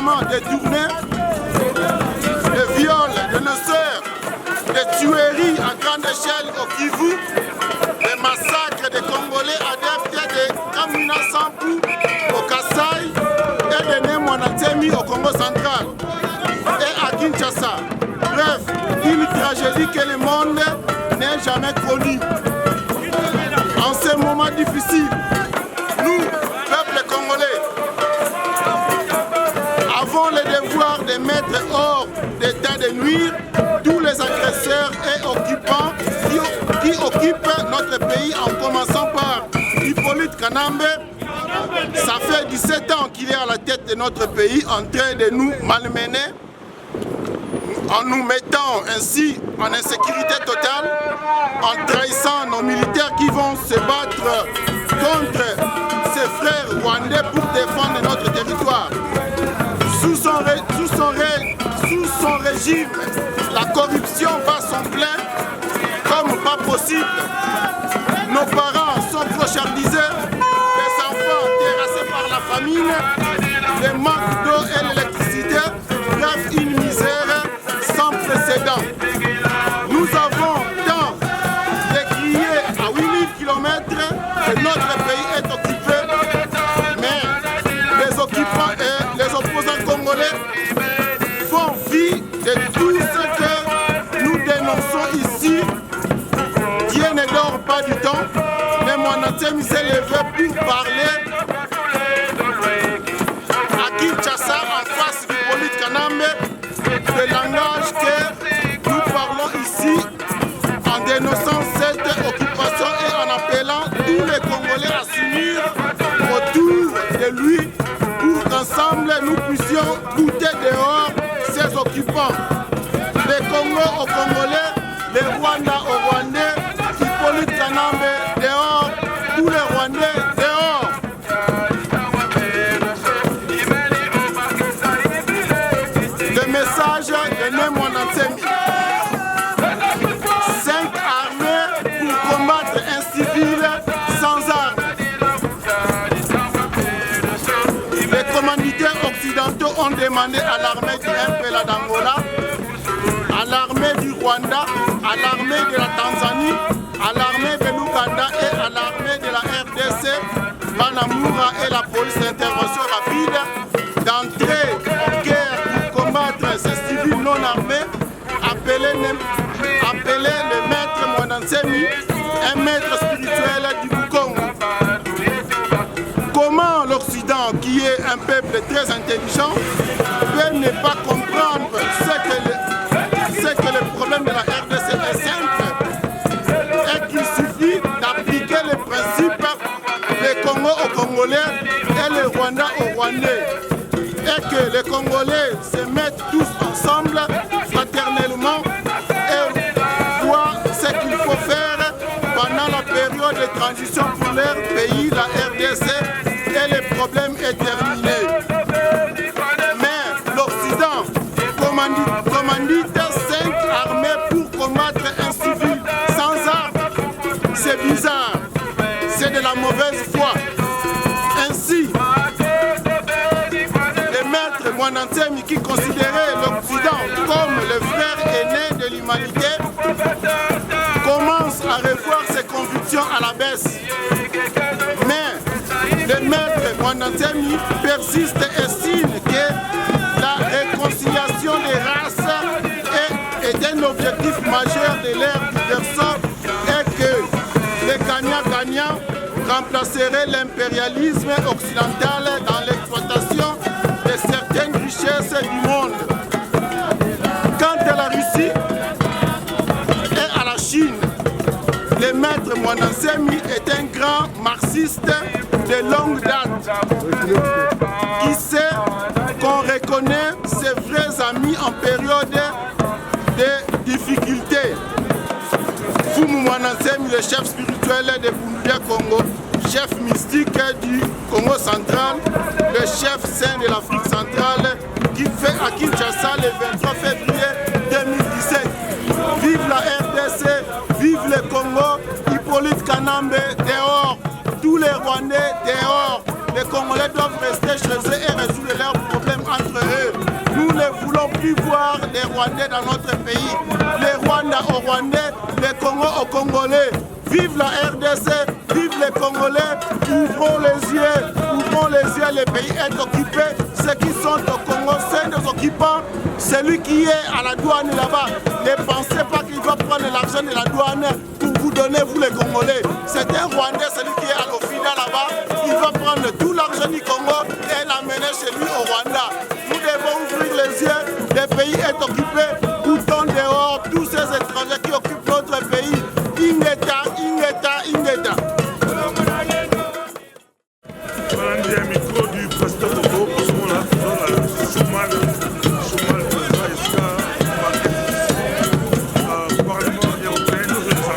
enfants détournés, des viols de nos sœurs, des tueries à grande échelle au Kivu, des massacres des Congolais adeptes de Kamina Sampou au Kasaï et de Nemwanatemi au Congo central et à Kinshasa. Bref, une tragédie que le monde n'a jamais connue. En ces moments difficiles, nous, peuple congolais, avons le devoir de mettre hors d'état de nuire tous les agresseurs et occupants qui occupent notre pays, en commençant par Hippolyte Kanambe. Ça fait 17 ans qu'il est à la tête de notre pays, en train de nous malmener, en nous mettant ainsi en insécurité totale, en trahissant nos militaires qui vont se battre contre ses frères rwandais pour défendre notre territoire. Sous son régime, la corruption bat son plein comme pas possible. Nos parents sont clochardisés, les enfants terrassés par la famine, le manque d'eau et l'électricité, bref, une misère sans précédent. Nous avons tant décrié à 8000 km que notre pays est occupé, mais les occupants et les opposants congolais font fi de tout ce que nous dénonçons ici. Dieu ne dort pas du temps, mais Mwanatemi s'est levé pour parler à Kinshasa en face du Hippolyte Kanambe, le langage que nous parlons ici en dénonçant cette occupation et en appelant tous les Congolais à s'unir autour de lui pour qu'ensemble nous puissions bouter dehors ces occupants. Les Congo aux Congolais, les Rwandais aux Rwandais, Hippolyte Kanambe dehors, tous les Rwandais dehors. Le message de Nemwanatemi. 5 armées pour combattre un civil sans armes. Les commanditaires occidentaux ont demandé à l'armée du MPLA d'Angola, à l'armée du Rwanda, à l'armée de la Tanzanie, à l'armée de l'Ouganda et à l'armée de la RDC, Banamura et la police d'intervention rapide, d'entrer en guerre pour combattre ces civils non armés, appelés le maître Mwanatemi, un maître spirituel du Congo. Comment l'Occident, qui est un peuple très intelligent, peut ne pas comprendre que le problème de la RDC est simple et qu'il suffit d'appliquer les principes des Congo aux Congolais et les Rwandais aux Rwandais, et que les Congolais se mettent tous ensemble fraternellement et voient ce qu'il faut faire pendant la période de transition pour leur pays, la RDC, et le problème est terminé. Mais l'Occident commandite 5 armées pour combattre un civil sans armes. C'est bizarre, c'est de la mauvaise foi. Ainsi, le maître Mwanatemi, qui considérait l'Occident comme le frère aîné de l'humanité, commence à revoir ses convictions à la baisse. Mais le maître Mwanatemi persiste et estime que la réconciliation des races est un objectif majeur de l'ère du Verseau et que les gagnants-gagnants remplaceraient l'impérialisme occidental dans l'exploitation de certaines richesses du monde. Quant à la Russie et à la Chine, le maître Mwanatemi est un grand marxiste de longue date qui sait qu'on reconnaît ses vrais amis en période de difficultés. Fumu Mwanatemi, le chef spirituel de Bunduya Congo, chef mystique du Congo central, le chef saint de l'Afrique centrale, qui fait à Kinshasa le 23 février 2017. Vive la RDC, vive le Congo, Hippolyte Kanambe dehors, tous les Rwandais dehors. les Congolais doivent rester chez eux et résoudre leurs problèmes entre eux. Nous ne voulons plus voir les Rwandais dans notre pays. Les Rwandais aux Rwandais, les Congos aux Congolais. Vive la RDC, vive les Congolais, ouvrons les yeux, le pays est occupé. Ceux qui sont au Congo, c'est des occupants. Celui qui est à la douane là-bas, ne pensez pas qu'il va prendre l'argent de la douane pour vous donner, vous les Congolais. C'est un Rwandais, celui qui est à l'OFIDA là-bas, il va prendre tout l'argent du Congo et l'amener chez lui au Rwanda. Nous devons ouvrir les yeux, le pays est occupé, boutons dehors, tous ces étrangers qui occupent notre pays. Ingeta. Voilà un micro du pasteur Bobo, parce qu'on a dans la chômage, Parlement européen, nous sommes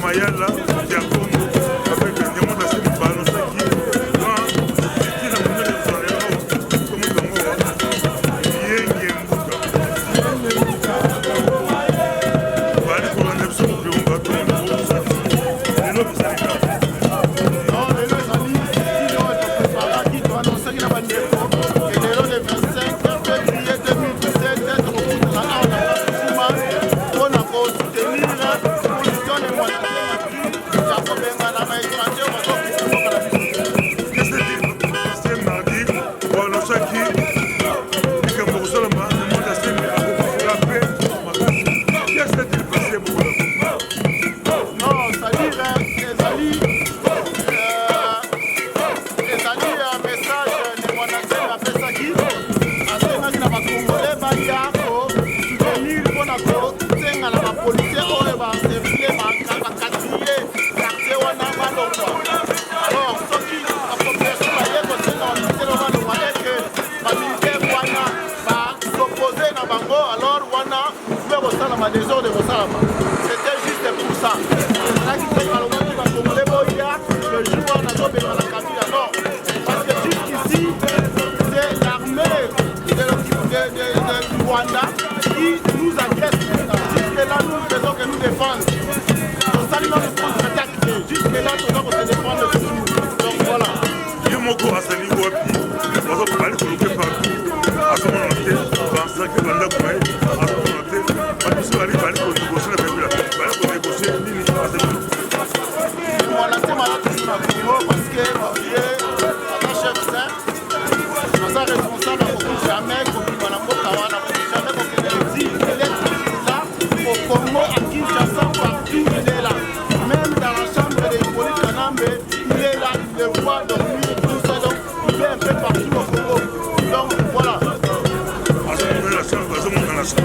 Mayala, il y a Congo, avec un diamant d'assez ballon, C'était juste pour ça. C'est là qu'il faut parler de la Congolais, le jour où on a tombé dans la Kabila. Non, parce que jusqu'ici, c'est l'armée du Rwanda qui nous agresse. Jusque-là, nous faisons que nous défendre. Donc ça, nous devons se tacter. Jusque-là, nous devons se défendre toujours. Donc voilà. Yomoko Asani Wapi, on va parler de l'autre partout. À ce moment-là, dans 5 ans, à ce moment-là, on va aller négocier la Bible, on va négocier l'île. On a laissé malade sur la Congo parce que notre chef saint, nous sommes responsables pour jamais qu'on n'a jamais qu'on il est là au Congo, à Kinshasa, partout il est là. Même dans la chambre des Hippolyte Kanambe, il est là, il le voit dormir, tout ça, donc il est un peu partout au Congo. Donc voilà. À ce moment-là, la chambre, à ce moment-là, la chambre.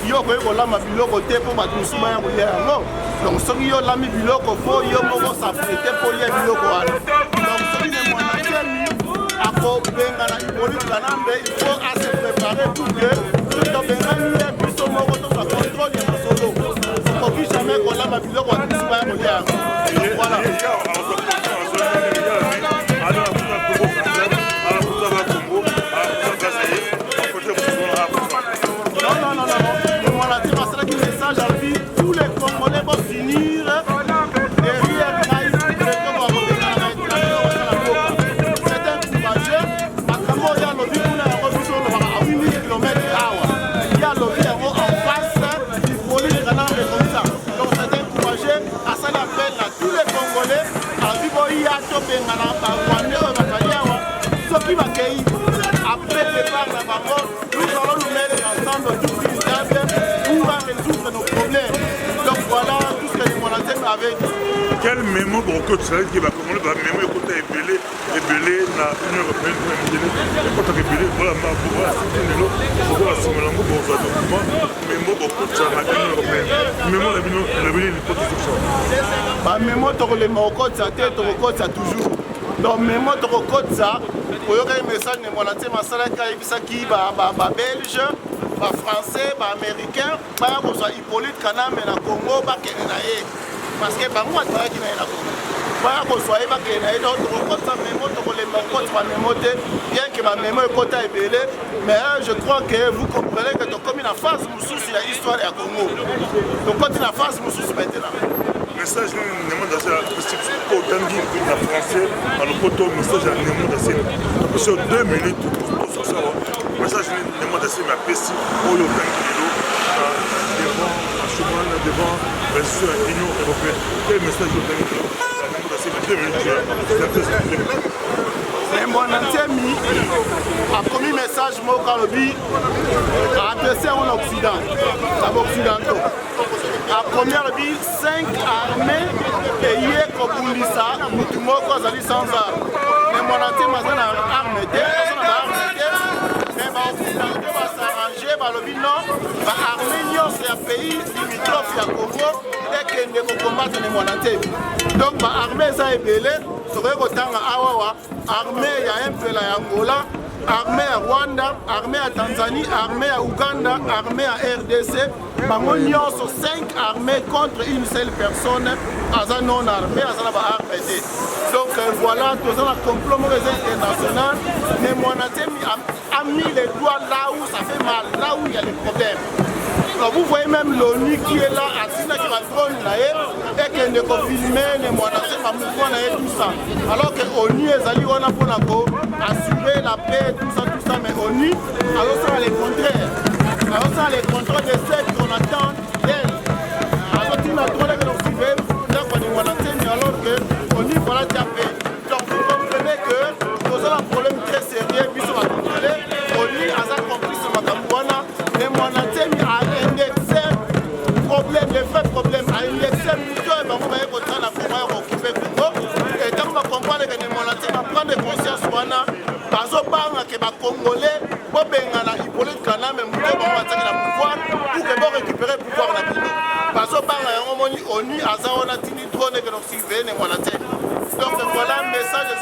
yo ko lama biloko te po bato mosusu baya kolia yango donc soki yo olami biloko fo yo moko saprete po lia biloko wana donc soki ne mwanatemi akobenga na Hippolyte Kanambe il faut ase préparer pour que tobengani ye biso moko toza contrôle ya masolo okoki jamais kolama biloko bato mosusu baya kolia yango voilà. Tous les Congolais vont finir derrière c'est un courageux. Makambo ya lobby kuna yango biso lobaka à 8000 km awa. Ya lobby yango en face du Hippolyte Kanambe comme ça. Donc c'est un courageux. À ça l'appel à tous les Congolais à Biboya Tobengana Rwandais ou Bakaliawa. Ce qui va cueillir après le départ de Bango, nous allons nous mettre ensemble tout ce qui va résoudre nos problèmes. Donc voilà tout ce que les Monatèmes avaient dit. Quel mémo pour que tu sais qui va commander va mémo écouter ébélé na Union européenne pour ébélé écoute ébélé voilà ma voilà c'est une autre pour la semaine pour ça document mémo pour que tu na Union européenne mémo la Union il faut tout ça bah mémo to le moko ça tête to ça toujours donc mémo to ça oyoka message ne mwana te masala kayebisaki babelge bafrançais baaméricain baya kozwa Hippolyte Kanambe na Congo bakende na ye parce que bango atayaki na ye na Congo baya kozwa ye bakende na ye donc tokokota memo tokolemba kokoti bamemo te bien que bamemo ekota ebele mais je crois que vous comprenez que tokomi na phase mosusu ya histoire ya Congo tokoti na phase mosusu maintenant. Message Nemo Dassé, pour Tanguy, la français, à l'oppoto, message à Nemo Dassé. Sur 2 minutes, message Nemo Dassé m'a pessi, au Tanguy, devant, à Chouman, devant l'Union européenne. Quel message au Tanguy Nemo Dassé, 2 minutes, c'est mon antemi a commis message Mokalobi adressé en Occident, à Occidentaux. La première ville, 5 armées payées comme Boulissa, Moutumoko, Azali sans armes. Mais mon antemi a arme, mais Occidentaux va s'arranger, va le non, va Arménie, c'est un pays limitrophe à Congo, et qu'il ne peut combattre les monantemi. Donc, l'armée est belée, serait autant à Awawa, armée, il y a un peu la Angola. Armée à Rwanda, armée à Tanzanie, armée à Ouganda, armée à RDC. Bango nyonso 5 armées contre une seule personne, aza non armée, aza na ba armée. Donc voilà, tout ça la complot international, mais mon antemi a mis les doigts là où ça fait mal, là où il y a des problèmes. Alors vous voyez même l'ONU qui est là, Asina qui va drone là et qui ne peut filmer les mouvements et tout ça. Alors que l'ONU est allé pour assurer la paix, tout ça, mais ONU, alors ça les contraires. Alors ça les contraires de ceux qu'on attend d'elle. Alors tu n'as trop que l'on suivait, alors que l'ONU voilà déjà paix. Donc vous comprenez que nous avons un problème très sérieux, puis ça va contrôler. ONU a compris ce Macambouana, mais mon antenne a indexé problème, les vrais problèmes, a indexé plutôt et on va écouter la Congo occupée Congo. Et tant qu'on va comprendre que mon antenne va prendre conscience, que les Congolais, Hippolyte Kanambe, pouvoir pour que vous récupérez le pouvoir dans le pays. Parce que ONU a dit que nous sommes donc voilà le message de